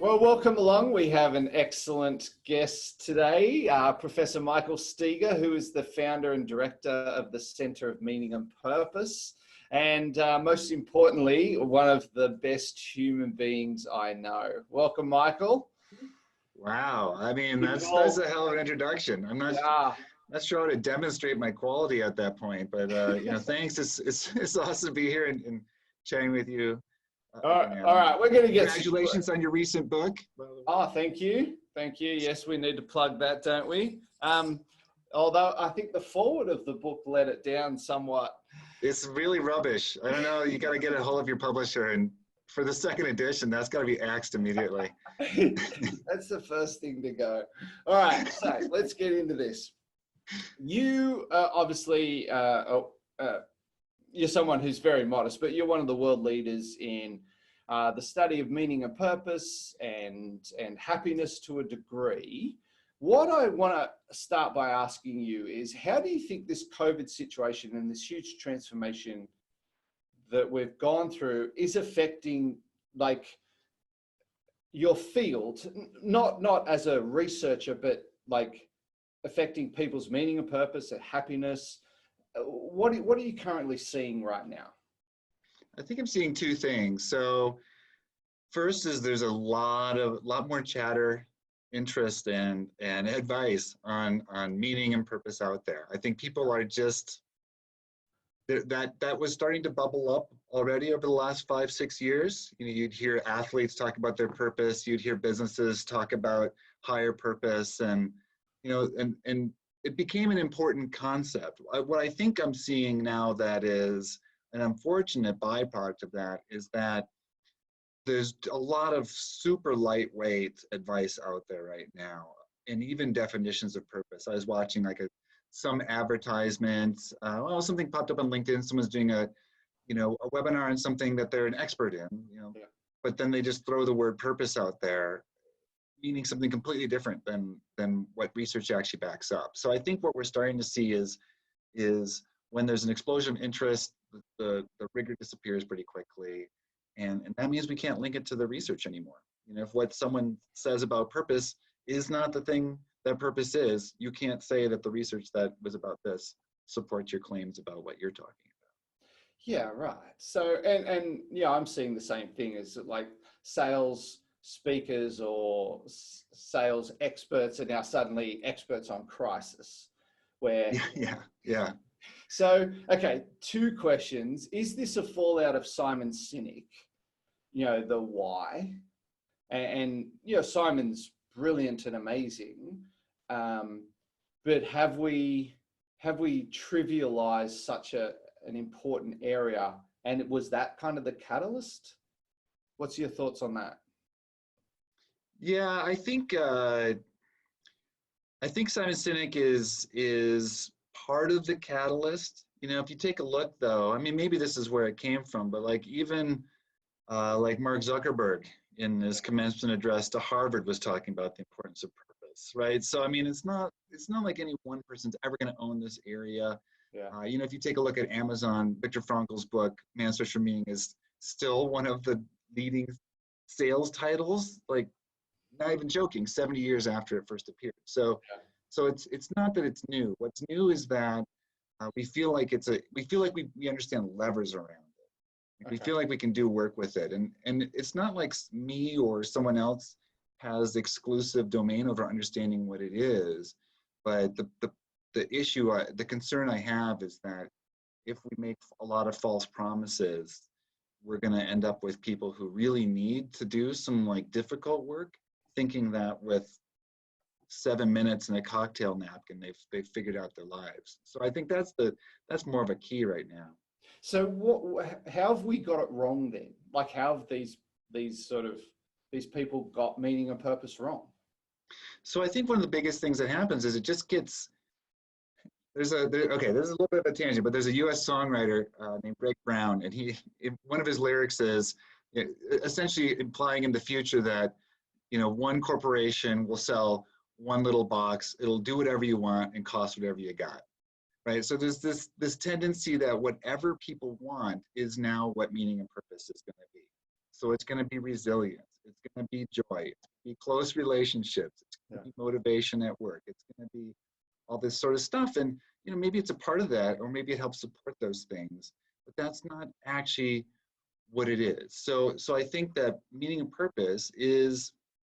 Well, welcome along. We have an excellent guest today, Professor Michael Steger, who is the founder and director of the Center of Meaning and Purpose. And most importantly, one of the best human beings I know. Welcome, Michael. Wow. I mean, that's a hell of an introduction. I'm not sure how to demonstrate my quality at that point, but thanks. It's awesome to be here and chatting with you. All right. We're going to get congratulations on your recent book. Oh, thank you. Thank you. Yes, we need to plug that, don't we? Although I think the forward of the book let it down somewhat. It's really rubbish. I don't know. You got to get a hold of your publisher, and for the second edition, that's got to be axed immediately. That's the first thing to go. All right. So let's get into this. You obviously, you're someone who's very modest, but you're one of the world leaders in the study of meaning and purpose and happiness to a degree. What I want to start by asking you is, how do you think this COVID situation and this huge transformation that we've gone through is affecting like your field, not as a researcher, but like affecting people's meaning and purpose and happiness? What are you currently seeing right now? I think I'm seeing two things. So first is there's a lot more chatter, interest, and advice on meaning and purpose out there. I think people are just, that was starting to bubble up already over the last 5-6 years. You'd hear athletes talk about their purpose, you'd hear businesses talk about higher purpose, and it became an important concept. What I think I'm seeing now that is an unfortunate byproduct of that is that there's a lot of super lightweight advice out there right now, and even definitions of purpose. I was watching some advertisements, something popped up on LinkedIn, someone's doing a webinar on something that they're an expert in, but then they just throw the word purpose out there, meaning something completely different than what research actually backs up. So I think what we're starting to see is when there's an explosion of interest, the rigor disappears pretty quickly, and that means we can't link it to the research anymore. If what someone says about purpose is not the thing that purpose is, you can't say that the research that was about this supports your claims about what you're talking about. Yeah, right. So, and I'm seeing the same thing as like sales speakers or sales experts are now suddenly experts on crisis, where yeah. So, okay, two questions. Is this a fallout of Simon Sinek, the why? And Simon's brilliant and amazing, but have we trivialized such an important area, and was that kind of the catalyst? What's your thoughts on that? Yeah, I think Simon Sinek is part of the catalyst. If you take a look, though, I mean, maybe this is where it came from, but even Mark Zuckerberg in his commencement address to Harvard was talking about the importance of purpose, right? So I mean, it's not like any one person's ever going to own this area. Yeah. If you take a look at Amazon, Viktor Frankl's book Man's Search for Meaning is still one of the leading sales titles, not even joking, 70 years after it first appeared. So it's not that it's new. What's new is that we feel like we understand levers around it. We feel like we can do work with it, and it's not like me or someone else has exclusive domain over understanding what it is. But the issue, the concern I have is that if we make a lot of false promises, we're going to end up with people who really need to do some difficult work, thinking that with 7 minutes and a cocktail napkin, they've figured out their lives. So I think that's more of a key right now. So how have we got it wrong then? How have these people got meaning and purpose wrong? So I think one of the biggest things that happens is it just gets, there's a little bit of a tangent, but there's a US songwriter named Greg Brown, and one of his lyrics is essentially implying in the future that one corporation will sell one little box, it'll do whatever you want and cost whatever you got, right? So there's this tendency that whatever people want is now what meaning and purpose is going to be. So it's going to be resilient, It's going to be joy. It's going to be close relationships. It's going to be motivation at work. It's going to be all this sort of stuff. And, you know, maybe it's a part of that, or maybe it helps support those things, but that's not actually what it is. So I think that meaning and purpose is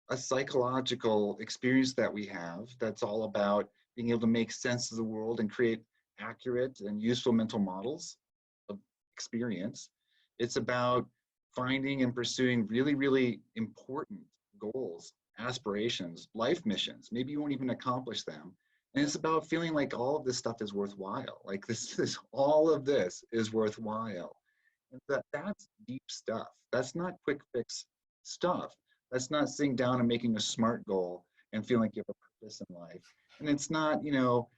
a psychological experience that we have that's all about being able to make sense of the world and create accurate and useful mental models of experience. It's about finding and pursuing really, really important goals, aspirations, life missions. Maybe you won't even accomplish them. And it's about feeling like all of this stuff is worthwhile. Like all of this is worthwhile. And that's deep stuff. That's not quick fix stuff. That's not sitting down and making a SMART goal and feeling like you have a purpose in life. And it's not, you know,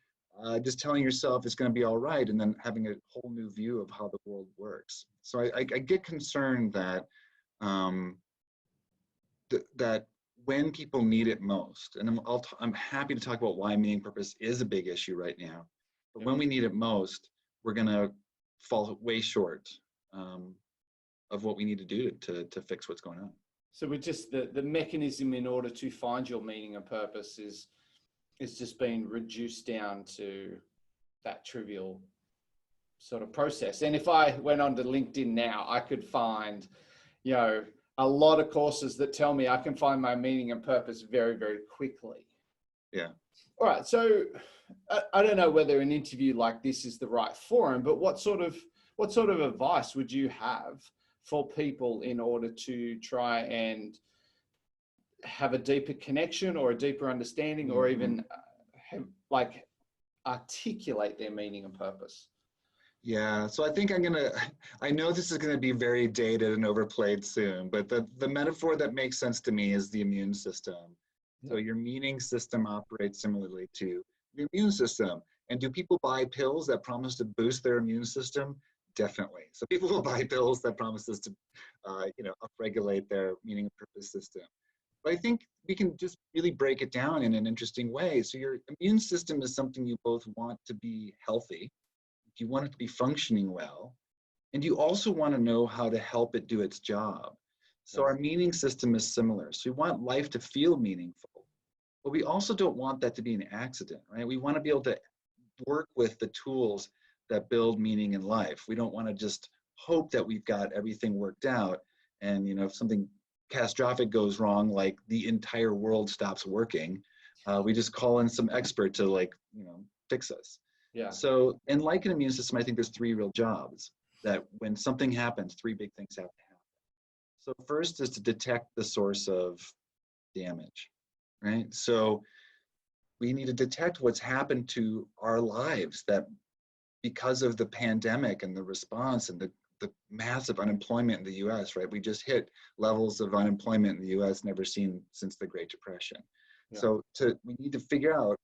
just telling yourself it's going to be all right and then having a whole new view of how the world works. So I get concerned that that when people need it most, and I'm happy to talk about why meaning purpose is a big issue right now, but when we need it most, we're going to fall way short of what we need to do to fix what's going on. So we're just the mechanism in order to find your meaning and purpose is just being reduced down to that trivial sort of process. And if I went onto LinkedIn now, I could find, you know, a lot of courses that tell me I can find my meaning and purpose very, very quickly. Yeah. All right. So I don't know whether an interview like this is the right forum, but what sort of advice would you have for people in order to try and have a deeper connection or a deeper understanding, or even like articulate their meaning and purpose? Yeah, so I think I know this is gonna be very dated and overplayed soon, but the metaphor that makes sense to me is the immune system. So your meaning system operates similarly to your immune system. And do people buy pills that promise to boost their immune system? Definitely. So people will buy pills that promise us to, upregulate their meaning and purpose system. But I think we can just really break it down in an interesting way. So your immune system is something you both want to be healthy, you want it to be functioning well, and you also want to know how to help it do its job. So our meaning system is similar. So we want life to feel meaningful, but we also don't want that to be an accident, right? We want to be able to work with the tools that build meaning in life. We don't want to just hope that we've got everything worked out, and if something catastrophic goes wrong, like the entire world stops working, we just call in some expert to fix us. Yeah. So, and like an immune system, I think there's three real jobs that when something happens, three big things have to happen. So first is to detect the source of damage, right? So we need to detect what's happened to our lives that because of the pandemic and the response and the massive unemployment in the US, right? We just hit levels of unemployment in the US never seen since the Great Depression. Yeah. So we need to figure out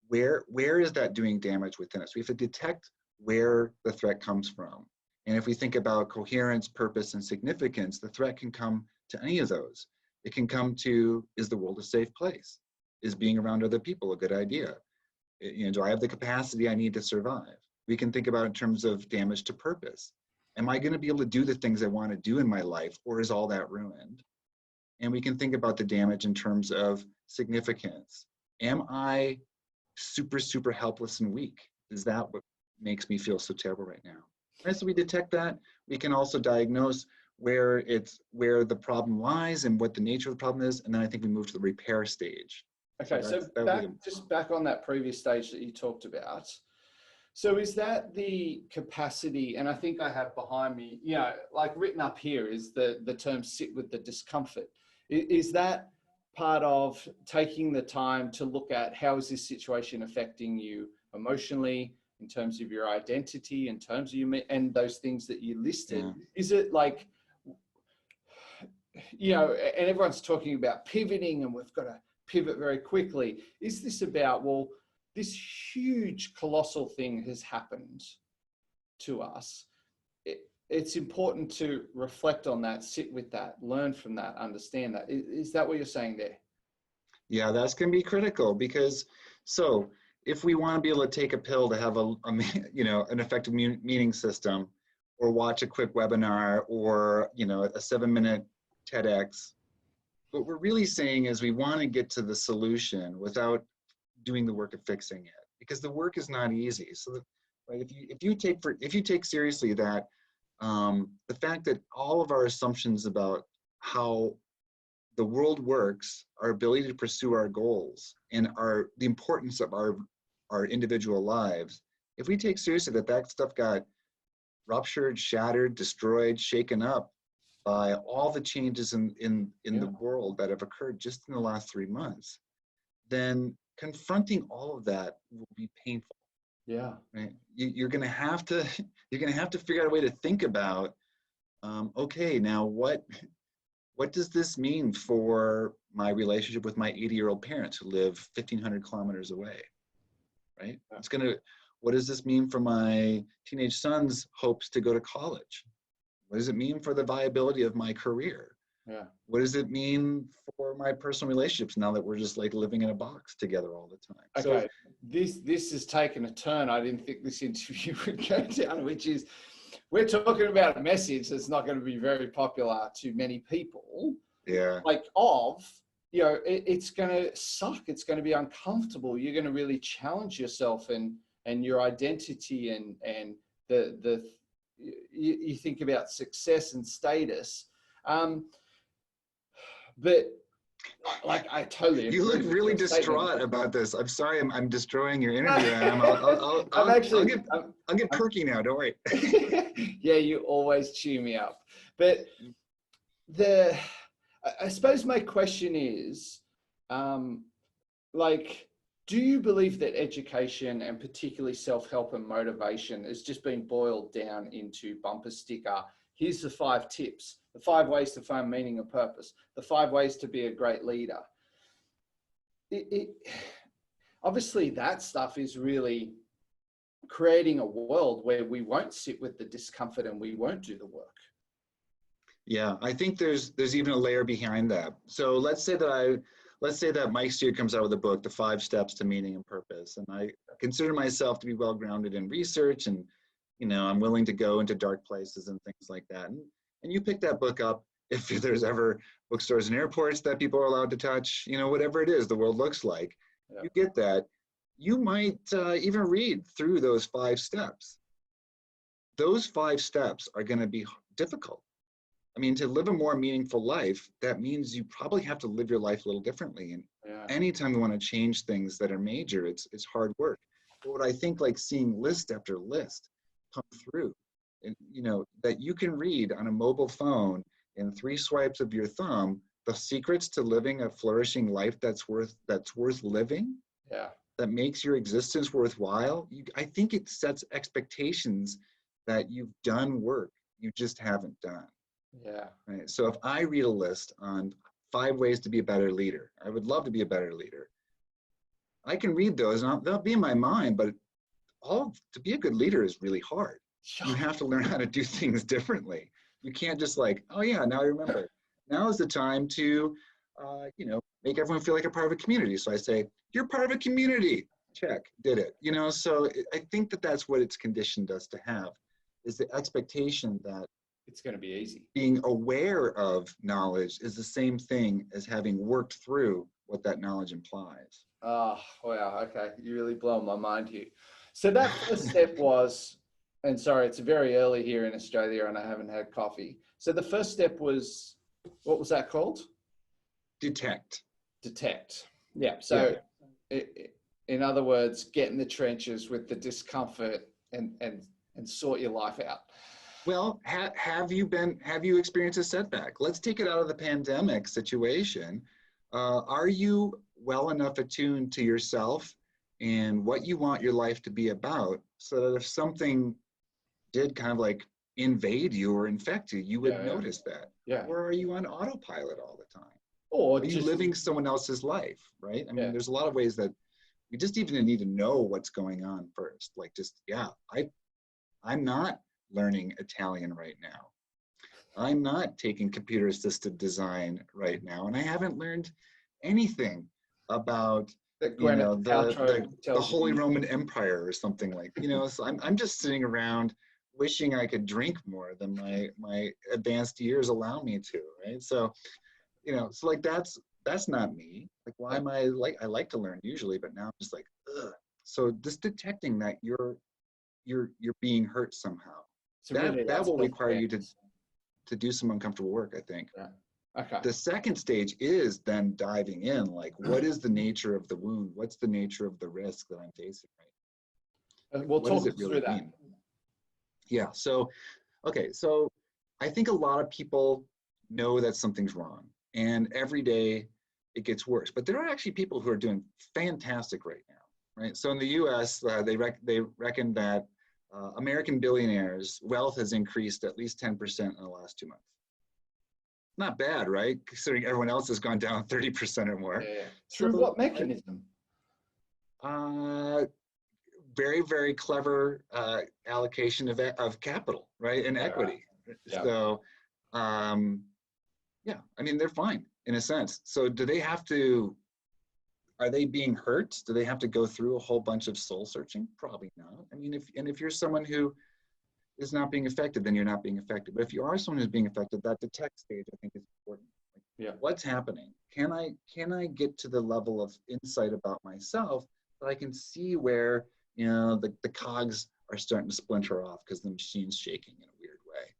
where is that doing damage within us? We have to detect where the threat comes from. And if we think about coherence, purpose, and significance, the threat can come to any of those. It can come to, is the world a safe place? Is being around other people a good idea? Do I have the capacity I need to survive? We can think about it in terms of damage to purpose. Am I going to be able to do the things I want to do in my life, or is all that ruined? And we can think about the damage in terms of significance. Am I super, super helpless and weak? Is that what makes me feel so terrible right now? Right, so we detect that. We can also diagnose where the problem lies and what the nature of the problem is. And then I think we move to the repair stage. Okay, so back on that previous stage that you talked about. So is that the capacity, and I think I have behind me, like written up here is the term sit with the discomfort. Is that part of taking the time to look at how is this situation affecting you emotionally, in terms of your identity, in terms of you, and those things that you listed? Yeah. Is it like, and everyone's talking about pivoting and we've got to pivot very quickly. Is this about, well, this huge colossal thing has happened to us. It's important to reflect on that, sit with that, learn from that, understand that. Is that what you're saying there? Yeah, that's going to be critical, because so if we want to be able to take a pill to have an effective meaning system, or watch a quick webinar, or a 7-minute TEDx. What we're really saying is we want to get to the solution without doing the work of fixing it, because the work is not easy. So right, if you take seriously that the fact that all of our assumptions about how the world works, our ability to pursue our goals, and the importance of our individual lives, if we take seriously that stuff got ruptured, shattered, destroyed, shaken up by all the changes in the world that have occurred just in the last 3 months, then confronting all of that will be painful. Yeah. Right? You're going to have to figure out a way to think about, okay, now what does this mean for my relationship with my 80-year-old parents who live 1,500 kilometers away, right? What does this mean for my teenage son's hopes to go to college? What does it mean for the viability of my career? Yeah. What does it mean for my personal relationships now that we're just like living in a box together all the time? Okay, so, this has taken a turn I didn't think this interview would go down, which is we're talking about a message that's not going to be very popular to many people. Yeah. It's going to suck. It's going to be uncomfortable. You're going to really challenge yourself and your identity and you think about success and status. But like I totally agree. You look really distraught about this. I'm sorry, I'm destroying your interview, Adam. I'll get perky now. Don't worry. Yeah, you always cheer me up. But I suppose my question is, do you believe that education and particularly self-help and motivation has just been boiled down into bumper sticker? Here's the 5 tips, the 5 ways to find meaning and purpose, the 5 ways to be a great leader. Obviously, that stuff is really creating a world where we won't sit with the discomfort and we won't do the work. Yeah, I think there's even a layer behind that. So let's say that Mike Steger comes out with a book, The 5 Steps to Meaning and Purpose, and I consider myself to be well grounded in research, and I'm willing to go into dark places and things like that. And you pick that book up if there's ever bookstores and airports that people are allowed to touch, whatever it is the world looks like. Yeah. You get that. You might even read through those 5 steps. Those 5 steps are going to be difficult. I mean, to live a more meaningful life, that means you probably have to live your life a little differently. And anytime you want to change things that are major, it's hard work. But what I think, like seeing list after list come through, and that you can read on a mobile phone in 3 swipes of your thumb, the secrets to living a flourishing life that's worth living. Yeah. That makes your existence worthwhile. I think it sets expectations that you've done work you just haven't done. Yeah. Right. So if I read a list on 5 ways to be a better leader, I would love to be a better leader. I can read those and they'll be in my mind, but to be a good leader is really hard. You have to learn how to do things differently. You can't just oh yeah, now I remember. Now is the time to, make everyone feel like a part of a community. So I say, you're part of a community. Check, did it. So I think that's what it's conditioned us to have, is the expectation that it's going to be easy. Being aware of knowledge is the same thing as having worked through what that knowledge implies. Oh, wow. Okay. You really blow my mind here. So that first step was, and sorry, it's very early here in Australia and I haven't had coffee. So the first step was, what was that called? Detect. Yeah. So in other words, get in the trenches with the discomfort and sort your life out. Well, have you experienced a setback? Let's take it out of the pandemic situation. Are you well enough attuned to yourself and what you want your life to be about, so that if something did kind of invade you or infect you, you would notice that? Yeah. Or are you on autopilot all the time? Or are you living someone else's life, right? I mean, there's a lot of ways that we just even need to know what's going on first. I'm not learning Italian right now. I'm not taking computer assisted design right now. And I haven't learned anything about the Holy Roman Empire or something so I'm just sitting around wishing I could drink more than my advanced years allow me to, right? So, you know, so like that's not me. Like, why am I like, I like to learn usually, but now I'm just like, ugh. So just detecting that you're being hurt somehow, So really, that that's will require you self-awareness. to do some uncomfortable work, I think. Yeah. Okay. The second stage is then diving in, like, what is the nature of the wound? What's the nature of the risk that I'm facing, right? Like, We'll what does talk it really through that. mean? Yeah, so, okay, so I think a lot of people know that something's wrong, and every day it gets worse. But there are actually people who are doing fantastic right now, right? So in the US, they reckon that American billionaires' wealth has increased at least 10% in the last 2 months. Not bad, right? Considering everyone else has gone down 30% or more. Yeah. Through So, what mechanism? Very, very clever allocation of capital, right, and equity. Right. Yeah. So, yeah, I mean, they're fine in a sense. So do they have to, are they being hurt? Do they have to go through a whole bunch of soul searching? Probably not. I mean, if you're someone who is not being affected, then you're not being affected. But if you are someone who's being affected, that detect stage, I think, is important. Like, Yeah. what's happening? Can I get to the level of insight about myself that I can see where, you know, the cogs are starting to splinter off because the machine's shaking in a weird way.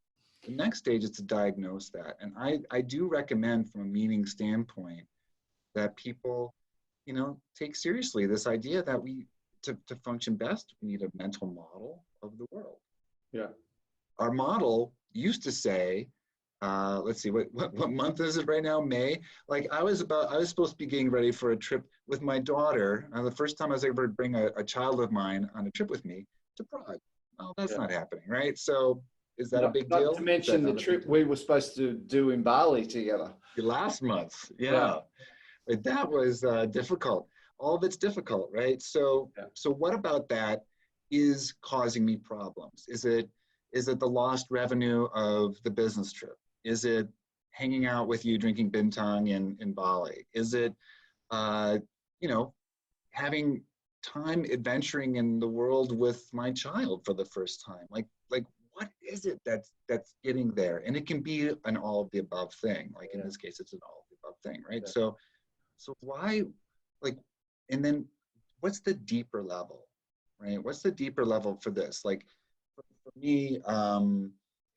The next stage is to diagnose that. And I do recommend, from a meaning standpoint, that people, you know, take seriously this idea that to function best, we need a mental model of the world. Yeah. Our model used to say, let's see, what month is it right now? May. Like, I was supposed to be getting ready for a trip with my daughter. The first time I was able to bring a child of mine on a trip with me to Prague. Well, that's not happening, right? So is that a big deal? Not to mention the trip we were supposed to do in Bali together. Last month, yeah. But that was difficult. All of it's difficult, right? So what about that is causing me problems? Is it the lost revenue of the business trip? Is it hanging out with you drinking bintang in Bali? Is it, you know, having time adventuring in the world with my child for the first time? Like what is it that's getting there? And it can be an all of the above thing. Like in this case, it's an all of the above thing, right? Yeah. So why, like, and then what's the deeper level, right? What's the deeper level for this? Like, for me,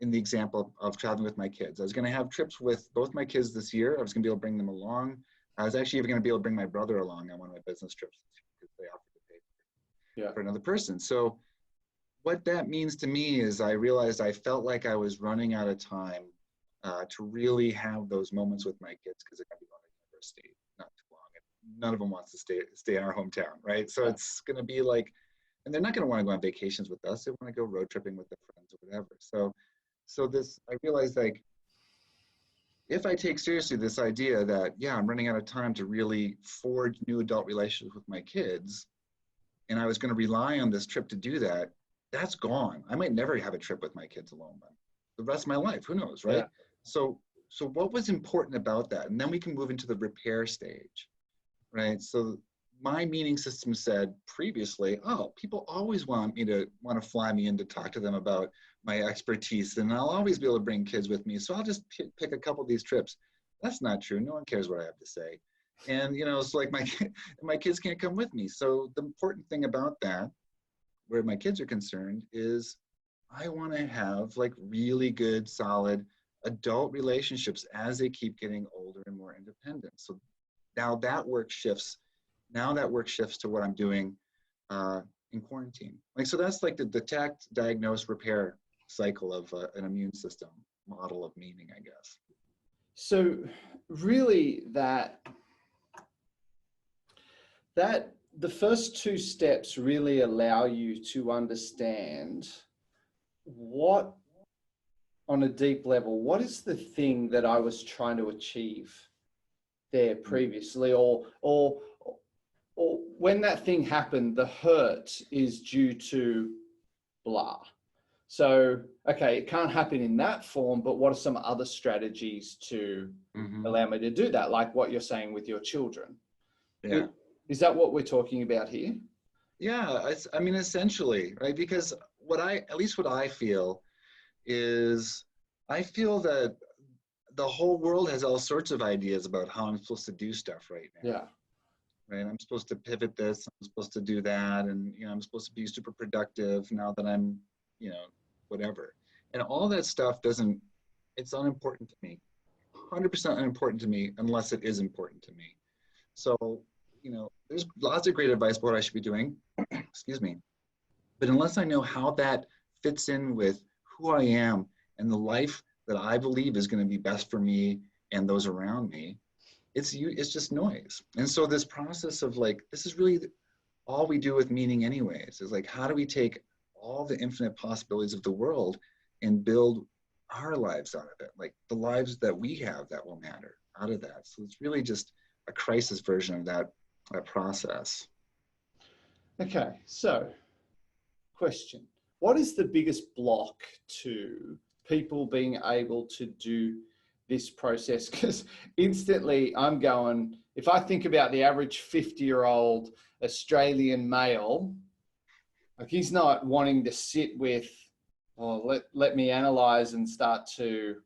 in the example of traveling with my kids, I was going to have trips with both my kids this year. I was going to be able to bring them along. I was actually even going to be able to bring my brother along on one of my business trips because they offered to pay for another person. So what that means to me is I realized I felt like I was running out of time to really have those moments with my kids because they're going to be going to university not too long. And none of them wants to stay in our hometown, right? So it's going to be like, and they're not going to want to go on vacations with us. They want to go road tripping with their friends or whatever. So this, I realized, like, if I take seriously this idea that, I'm running out of time to really forge new adult relationships with my kids, and I was going to rely on this trip to do that, that's gone. I might never have a trip with my kids alone the rest of my life. Who knows, right? Yeah. So what was important about that? And then we can move into the repair stage, right? So my meaning system said previously, people always want to fly me in to talk to them about my expertise, and I'll always be able to bring kids with me. So I'll just pick a couple of these trips. That's not true. No one cares what I have to say. And, it's like my kids can't come with me. So the important thing about that, where my kids are concerned, is I want to have like really good, solid adult relationships as they keep getting older and more independent. So now that work shifts. Now that work shifts to what I'm doing in quarantine. Like, so that's like the detect, diagnose, repair cycle of an immune system model of meaning, I guess. So really that the first two steps really allow you to understand what, on a deep level, what is the thing that I was trying to achieve there previously, or when that thing happened, the hurt is due to blah. So, okay, it can't happen in that form, but what are some other strategies to allow me to do that? Like what you're saying with your children. Is that what we're talking about here? Yeah, I mean, essentially, right? Because at least what I feel is, I feel that the whole world has all sorts of ideas about how I'm supposed to do stuff right now. Yeah. Right? I'm supposed to pivot this, I'm supposed to do that, and I'm supposed to be super productive now that I'm, whatever. And all that stuff it's unimportant to me. 100% unimportant to me unless it is important to me. So, there's lots of great advice about what I should be doing, excuse me. But unless I know how that fits in with who I am and the life that I believe is going to be best for me and those around me, it's just noise. And so this process of like, this is really all we do with meaning anyways, is like, how do we take all the infinite possibilities of the world and build our lives out of it, like the lives that we have that will matter out of that. So it's really just a crisis version of that process. Okay, so question. What is the biggest block to people being able to do this process? Because instantly I'm going, if I think about the average 50-year-old Australian male, like he's not wanting to sit with, well, let me analyze and start to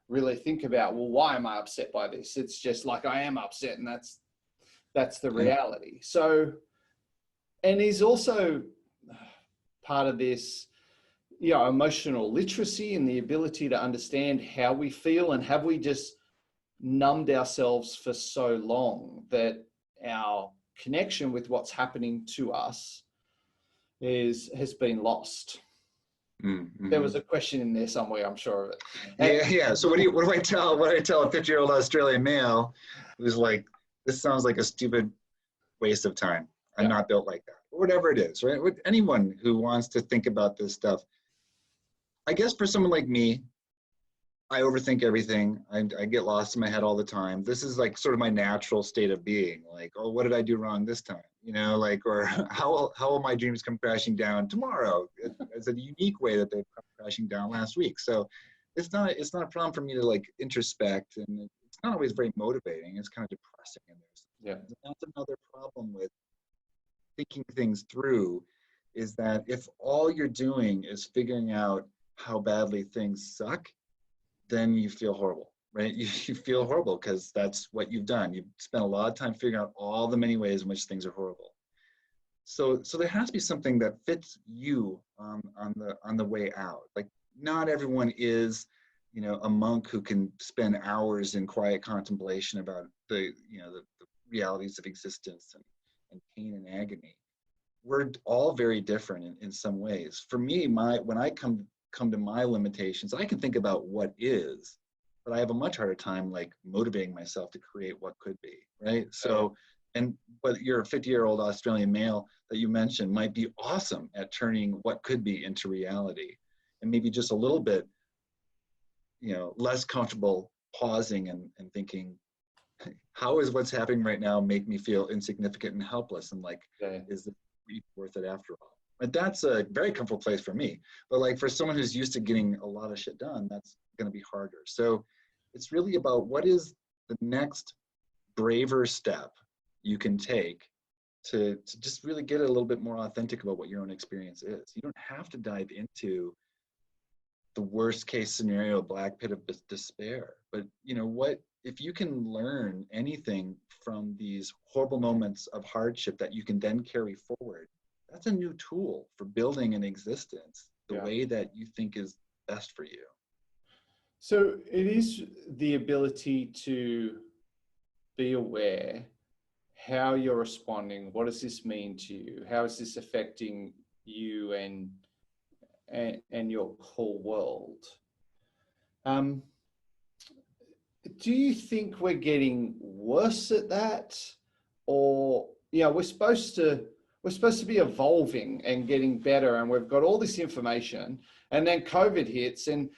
really think about, well, why am I upset by this? It's just like I am upset, and that's the reality. So, and he's also part of this, emotional literacy and the ability to understand how we feel, and have we just numbed ourselves for so long that our connection with what's happening to us has been lost. Mm-hmm. There was a question in there somewhere, I'm sure of it. Yeah. So what do I tell a 50-year-old Australian male who's like, this sounds like a stupid waste of time. I'm not built like that. Whatever it is, right? With anyone who wants to think about this stuff, I guess for someone like me, I overthink everything. I get lost in my head all the time. This is like sort of my natural state of being. Like, oh, what did I do wrong this time? Or how will my dreams come crashing down tomorrow? It's a unique way that they've come crashing down last week. So it's not a problem for me to like introspect, and it's not always very motivating. It's kind of depressing in there. Yeah. That's another problem with thinking things through, is that if all you're doing is figuring out how badly things suck, then you feel horrible, right? You feel horrible because that's what you've done. You've spent a lot of time figuring out all the many ways in which things are horrible. So there has to be something that fits you on the way out. Like, not everyone is, a monk who can spend hours in quiet contemplation about the realities of existence and pain and agony. We're all very different in some ways. For me, when I come to my limitations, I can think about what is, but I have a much harder time like motivating myself to create what could be, right? So, but your 50-year-old Australian male that you mentioned might be awesome at turning what could be into reality, and maybe just a little bit, less comfortable pausing and thinking, how is what's happening right now make me feel insignificant and helpless, and like, is it worth it after all? But that's a very comfortable place for me. But like for someone who's used to getting a lot of shit done, that's going to be harder. So it's really about what is the next braver step you can take to just really get a little bit more authentic about what your own experience is. You don't have to dive into the worst case scenario, black pit of despair. But what, if you can learn anything from these horrible moments of hardship that you can then carry forward, that's a new tool for building an existence the way that you think is best for you. So it is the ability to be aware how you're responding. What does this mean to you? How is this affecting you and your whole world? Do you think we're getting worse at that, or we're supposed to be evolving and getting better, and we've got all this information, and then COVID hits, and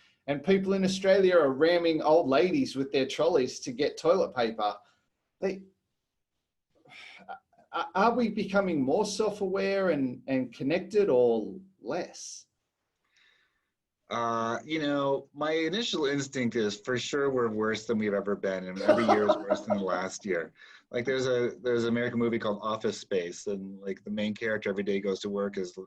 people in Australia are ramming old ladies with their trolleys to get toilet paper. Are we becoming more self-aware and connected, or less? My initial instinct is for sure we're worse than we've ever been, and every year is worse than the last year. Like there's an American movie called Office Space, and like the main character every day goes to work is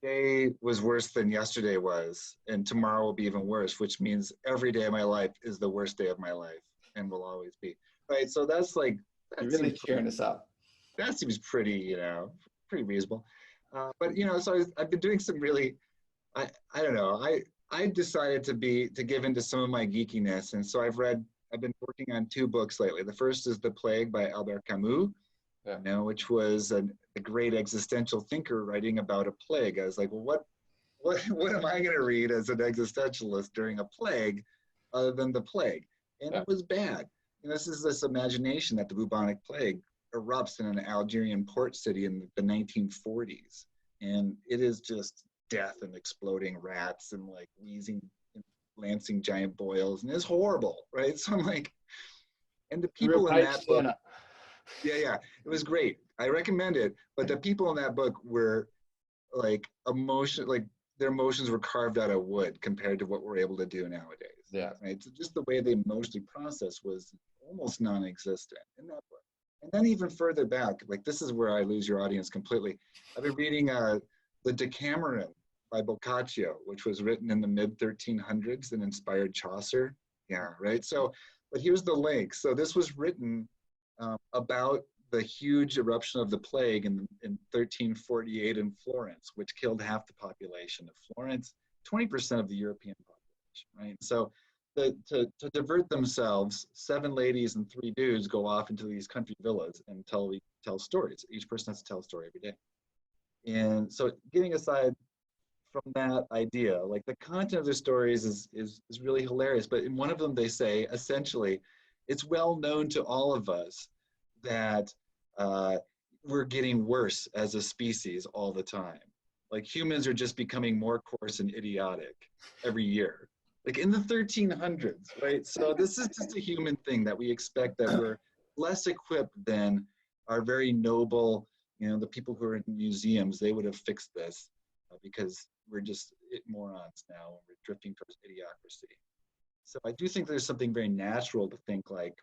today was worse than yesterday was, and tomorrow will be even worse, which means every day of my life is the worst day of my life and will always be. Right. So that's like, You're that really seems, cheering us up. that seems pretty, pretty reasonable. But, so I've been doing some really, I don't know, I decided to give into some of my geekiness. And so I've been working on 2 books lately. The first is The Plague by Albert Camus, Yeah. which was a great existential thinker writing about a plague. I was like, well, what am I going to read as an existentialist during a plague other than the plague? And Yeah. it was bad. This is this imagination that the bubonic plague erupts in an Algerian port city in the 1940s. And it is just death and exploding rats and like wheezing, lancing giant boils. And it's horrible, right? So I'm like, and the people in that book, yeah, it was great. I recommend it. But the people in that book were like their emotions were carved out of wood compared to what we're able to do nowadays. Yeah. Right. So just the way they emotionally process was almost non-existent in that book. And then even further back, like this is where I lose your audience completely. I've been reading the Decameron by Boccaccio, which was written in the mid 1300s and inspired Chaucer. Yeah, right. So, but here's the link. So this was written about the huge eruption of the plague in 1348 in Florence, which killed half the population of Florence, 20% of the European population, right? So to divert themselves, 7 ladies and 3 dudes go off into these country villas and tell stories. Each person has to tell a story every day. And so getting aside from that idea, like the content of their stories is really hilarious, but in one of them they say, essentially, it's well known to all of us that we're getting worse as a species all the time. Like humans are just becoming more coarse and idiotic every year. Like in the 1300s, right? So this is just a human thing that we expect that we're less equipped than our very noble, the people who are in museums, they would have fixed this because we're just morons now and we're drifting towards idiocracy. So I do think there's something very natural to think like,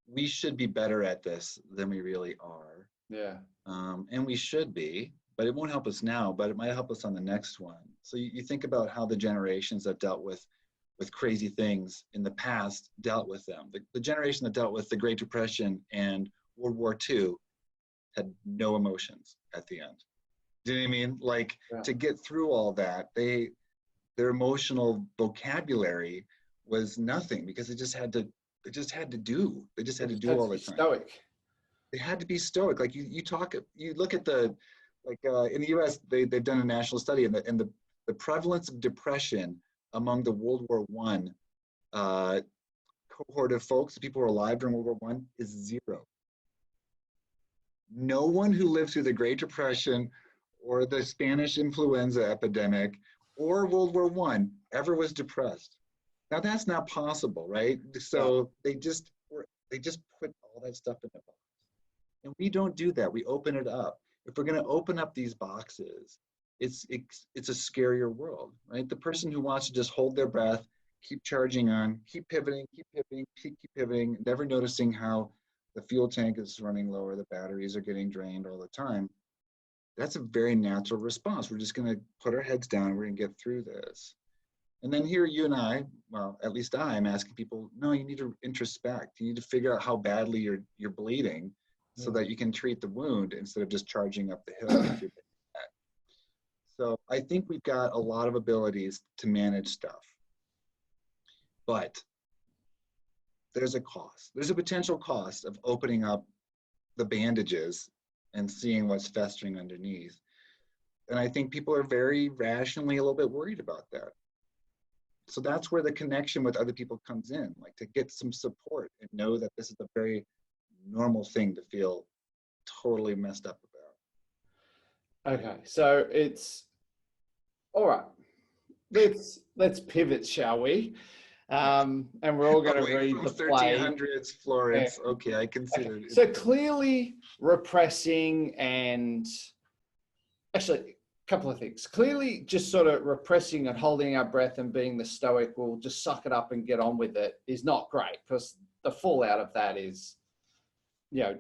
we should be better at this than we really are. Yeah. And we should be, but it won't help us now, but it might help us on the next one. So you think about how the generations that dealt with crazy things in the past dealt with them. The generation that dealt with the Great Depression and World War II had no emotions at the end. Do you know what I mean? Like to get through all that, their emotional vocabulary was nothing because they just had to do. They just had to do all the time. Stoic. They had to be stoic. Like you look at in the U.S. they've done a national study and the prevalence of depression among the World War I cohort of folks, the people who were alive during World War I, is 0. No one who lived through the Great Depression or the Spanish influenza epidemic or World War I ever was depressed. Now that's not possible, right? So they just put all that stuff in a box. And we don't do that. We open it up. If we're going to open up these boxes, it's a scarier world, right? The person who wants to just hold their breath, keep charging on, keep pivoting, keep pivoting, never noticing how the fuel tank is running lower, the batteries are getting drained all the time. That's a very natural response. We're just going to put our heads down and we're going to get through this. And then here you and I, well, at least I'm asking people, no, you need to introspect. You need to figure out how badly you're bleeding so that you can treat the wound instead of just charging up the hill. If you're so I think we've got a lot of abilities to manage stuff, but there's a cost. There's a potential cost of opening up the bandages and seeing what's festering underneath. And I think people are very rationally a little bit worried about that. So that's where the connection with other people comes in, like to get some support and know that this is a very normal thing to feel totally messed up about. Okay, so it's all right. Let's pivot, shall we? And we're all going to read from the 1300s Florence. Yeah. Okay, I consider it. So clearly repressing and actually a couple of things. Clearly just sort of repressing and holding our breath and being the stoic, we'll just suck it up and get on with it, is not great because the fallout of that is,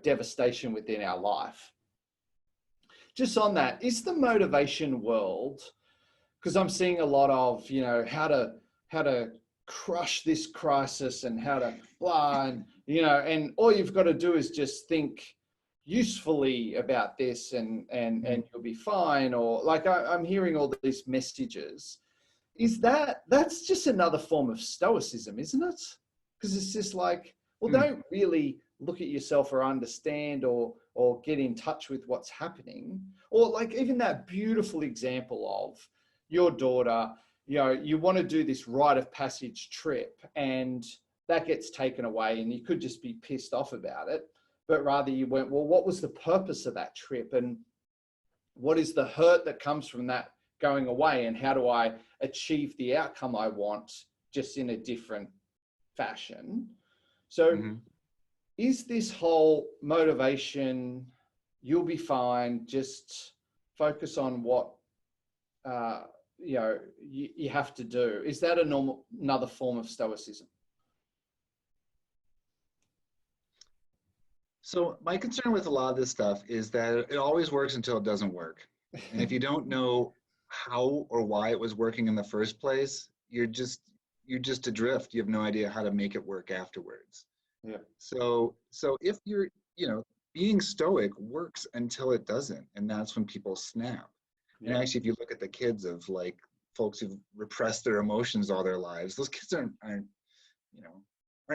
devastation within our life. just on that, is the motivation world, because I'm seeing a lot of, you know, how to crush this crisis and how to blah, and, you know, and all you've got to do is just think usefully about this and you'll be fine. Or like I'm hearing all these messages. Is that's just another form of stoicism, isn't it? Because it's just like, well, don't really look at yourself or understand or get in touch with what's happening. Or like even that beautiful example of your daughter, you know, you want to do this rite of passage trip and that gets taken away and you could just be pissed off about it. But rather you went, well, what was the purpose of that trip? And what is the hurt that comes from that going away? And how do I achieve the outcome I want just in a different fashion? So is this whole motivation, you'll be fine, just focus on what you know you have to do, is that another form of stoicism? So my concern with a lot of this stuff is that it always works until it doesn't work. And if you don't know how or why it was working in the first place, you're just adrift. You have no idea how to make it work afterwards. Yeah. So if you're, you know, being stoic works until it doesn't, and that's when people snap. Yeah. And actually, if you look at the kids of like folks who've repressed their emotions all their lives, those kids aren't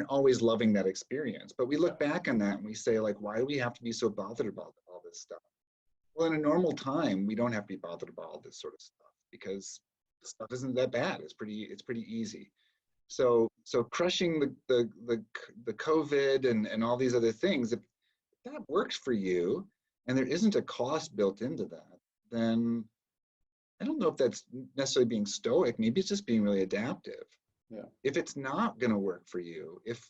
always loving that experience. But we look back on that and we say, like, why do we have to be so bothered about all this stuff? Well, in a normal time, we don't have to be bothered about all this sort of stuff because the stuff isn't that bad. It's pretty easy. So crushing the COVID and all these other things, if that works for you and there isn't a cost built into that, then I don't know if that's necessarily being stoic. Maybe it's just being really adaptive. Yeah. If it's not going to work for you, if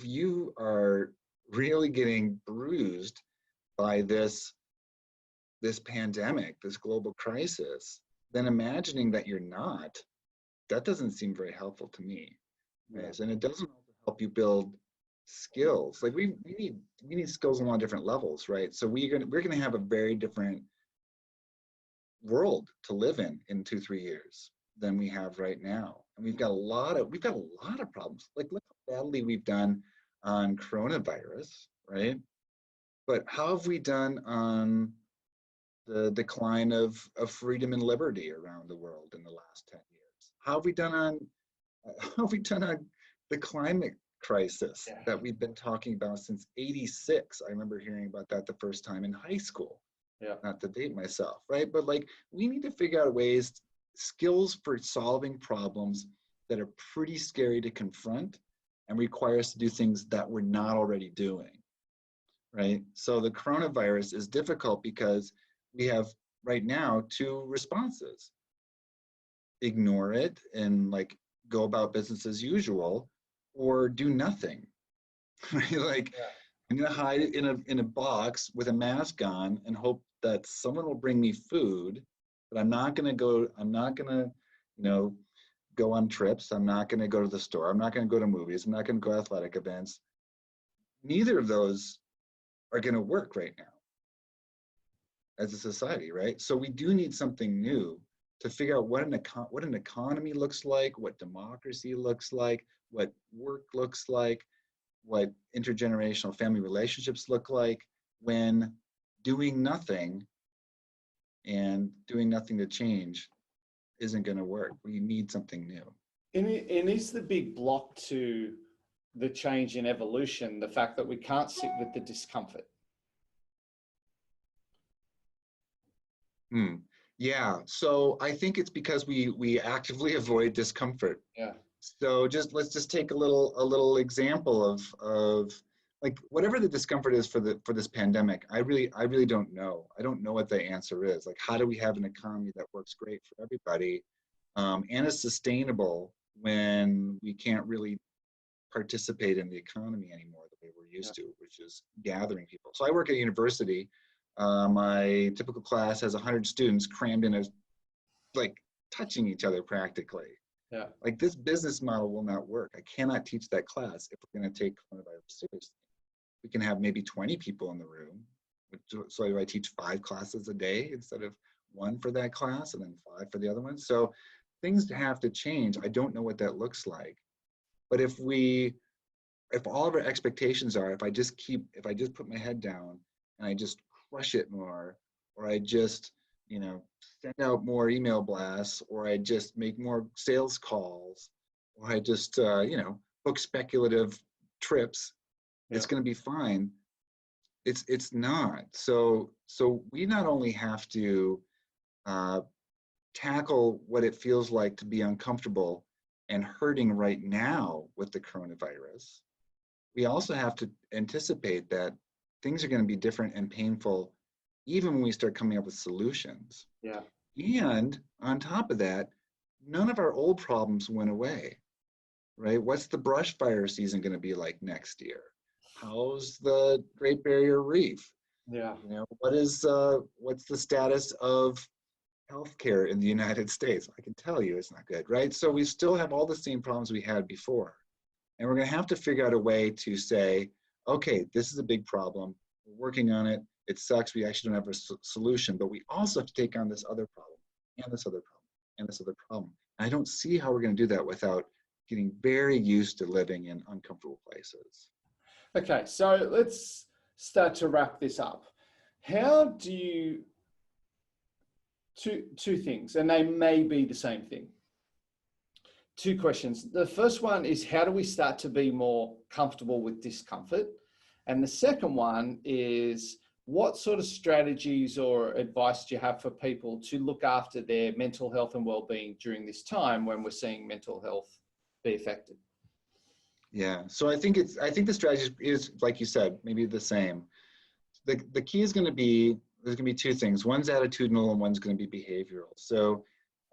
you are really getting bruised by this pandemic, this global crisis, then imagining that you're not, that doesn't seem very helpful to me. Right? And it doesn't help you build skills. Like we need skills on a lot of different levels, right? So we're gonna have a very different world to live in 2-3 years than we have right now. And we've got a lot of problems. Like look how badly we've done on coronavirus, right? But how have we done on the decline of freedom and liberty around the world in the last 10 years? How have we done on the climate crisis that we've been talking about since '86? I remember hearing about that the first time in high school. Yeah. Not to date myself, right? But like we need to figure out ways, skills for solving problems that are pretty scary to confront and require us to do things that we're not already doing, right? So the coronavirus is difficult because we have right now 2 responses. Ignore it and like go about business as usual, or do nothing, right? Like I'm gonna hide in a box with a mask on and hope that someone will bring me food, but I'm not gonna, you know, go on trips. I'm not gonna go to the store. I'm not gonna go to movies. I'm not gonna go to athletic events. Neither of those are gonna work right now as a society, right? So we do need something new to figure out what an economy looks like, what democracy looks like, what work looks like, what intergenerational family relationships look like when doing nothing and doing nothing to change isn't going to work. We need something new. And is the big block to the change in evolution the fact that we can't sit with the discomfort? Yeah, so I think it's because we actively avoid discomfort. Yeah. So let's just take a little example of like whatever the discomfort is for this pandemic. I really don't know. I don't know what the answer is. Like, how do we have an economy that works great for everybody and is sustainable when we can't really participate in the economy anymore the way we're used to, which is gathering people. So I work at a university. My typical class has 100 students crammed in as like touching each other practically. Yeah. Like this business model will not work. I cannot teach that class if we're going to take coronavirus seriously. We can have maybe 20 people in the room, So do I teach 5 classes a day instead of 1 for that class and then 5 for the other one? So things have to change. I don't know what that looks like. But if all of our expectations are, if I just put my head down and I just crush it more, or I just, send out more email blasts, or I just make more sales calls, or I just, book speculative trips, it's going to be fine. It's not. So we not only have to tackle what it feels like to be uncomfortable and hurting right now with the coronavirus, we also have to anticipate that things are going to be different and painful even when we start coming up with solutions. Yeah. And on top of that, none of our old problems went away, right? What's the brush fire season going to be like next year? How's the Great Barrier Reef? Yeah. What's the status of healthcare in the United States? I can tell you it's not good, right? So we still have all the same problems we had before. And we're going to have to figure out a way to say, okay, this is a big problem. We're working on it. It sucks. We actually don't have a solution, but we also have to take on this other problem and this other problem and this other problem. I don't see how we're going to do that without getting very used to living in uncomfortable places. Okay, so let's start to wrap this up. How do you, two things, and they may be the same thing. 2 questions. The first one is, how do we start to be more comfortable with discomfort? And the second one is, what sort of strategies or advice do you have for people to look after their mental health and well-being during this time when we're seeing mental health be affected? Yeah, so I think the strategy is, like you said, maybe the same. The key is going to be, there's going to be 2 things. One's attitudinal and one's going to be behavioral. So,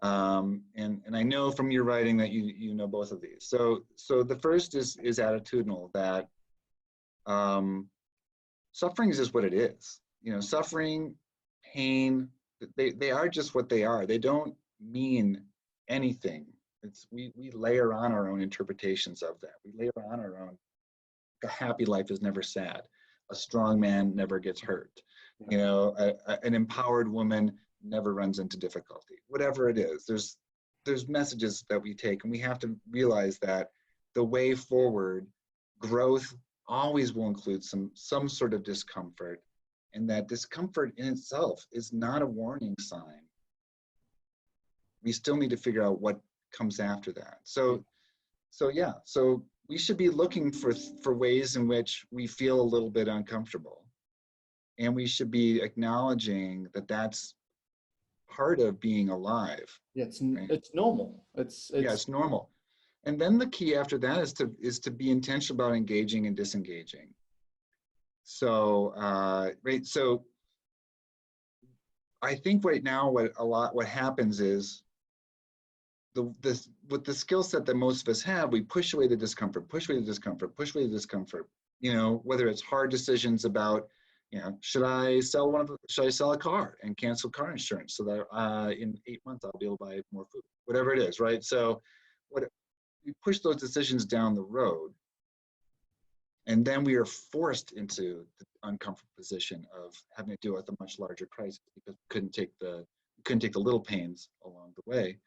and I know from your writing that you know both of these. So the first is attitudinal, that suffering is just what it is. Suffering, pain, they are just what they are. They don't mean anything. We layer on our own interpretations of that. We layer on our own. A happy life is never sad. A strong man never gets hurt. An empowered woman never runs into difficulty. Whatever it is, there's messages that we take, and we have to realize that the way forward, growth always will include some sort of discomfort, and that discomfort in itself is not a warning sign. We still need to figure out what comes after that. So we should be looking for ways in which we feel a little bit uncomfortable, and we should be acknowledging that that's part of being alive. Yeah, it's normal. It's normal. And then the key after that is to be intentional about engaging and disengaging. So so I think right now what happens is, with the skill set that most of us have, we push away the discomfort, whether it's hard decisions about, should I sell a car and cancel car insurance so that in 8 months I'll be able to buy more food, whatever it is, right? So we push those decisions down the road, and then we are forced into the uncomfortable position of having to deal with a much larger crisis because we couldn't take the little pains along the way.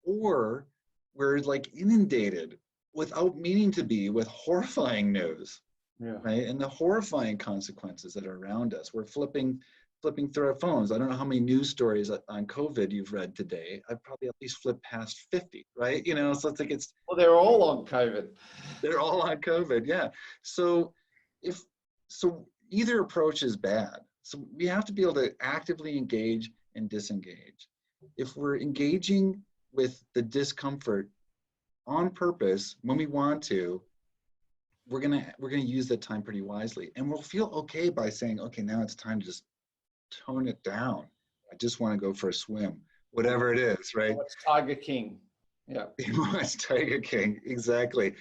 Or we're like inundated without meaning to be with horrifying news, right? And the horrifying consequences that are around us. We're flipping through our phones. I don't know how many news stories on COVID you've read today. I've probably at least flipped past 50, right? So it's like well, they're all on COVID. They're all on COVID, yeah. So either approach is bad. So we have to be able to actively engage and disengage. If we're engaging with the discomfort on purpose when we want to, we're gonna use that time pretty wisely, and we'll feel okay by saying, okay, now it's time to just tone it down. I just want to go for a swim, whatever it is, right? It's Tiger King. Yeah. It's Tiger King, exactly.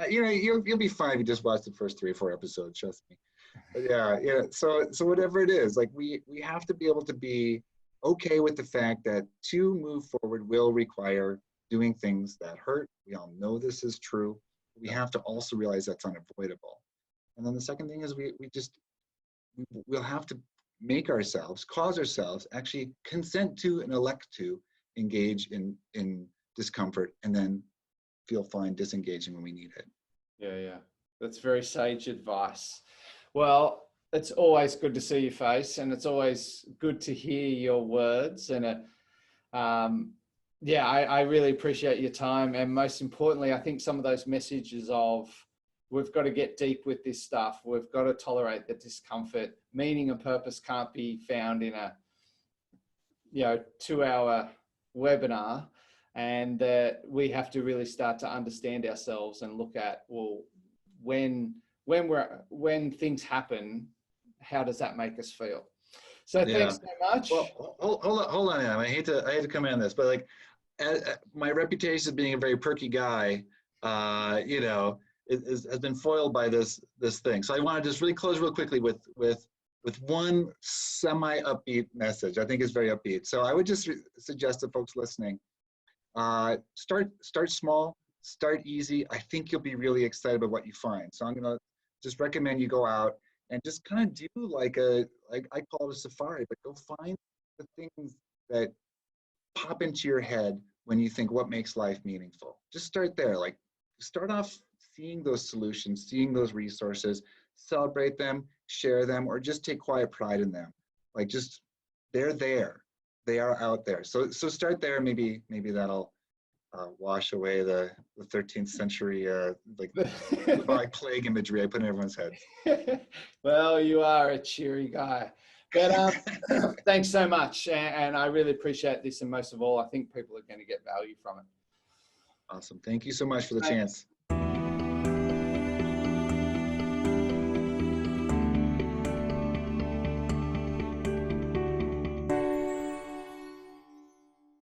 You'll be fine if you just watch the first 3 or 4 episodes. Trust me. But yeah. So whatever it is, like we have to be able to be okay with the fact that to move forward will require doing things that hurt. We all know this is true. We have to also realize that's unavoidable. And then the second thing is we'll have to make ourselves, cause ourselves actually consent to and elect to engage in discomfort, and then feel fine disengaging when we need it. Yeah. That's very sage advice. Well, it's always good to see your face, and it's always good to hear your words. And I really appreciate your time. And most importantly, I think some of those messages of we've got to get deep with this stuff. We've got to tolerate the discomfort. Meaning and purpose can't be found in a 2-hour webinar, and that we have to really start to understand ourselves and look at, well, when things happen, how does that make us feel? So thanks so much. Well, hold on, Adam. I hate to come in on this, but like, my reputation as being a very perky guy, has been foiled by this thing. So I want to just really close real quickly with one semi-upbeat message. I think it's very upbeat. So I would just suggest to folks listening, start small, start easy. I think you'll be really excited about what you find. So I'm gonna just recommend you go out and just kind of do like I call it a safari, but go find the things that pop into your head when you think what makes life meaningful. Just start there. Like, start off seeing those solutions, seeing those resources, celebrate them, share them, or just take quiet pride in them. Like, just, they're there. They are out there. So start there. Maybe that'll wash away the 13th century bubonic plague imagery I put in everyone's head. Well, you are a cheery guy. But thanks so much. And I really appreciate this. And most of all, I think people are going to get value from it. Awesome. Thank you so much for the chance.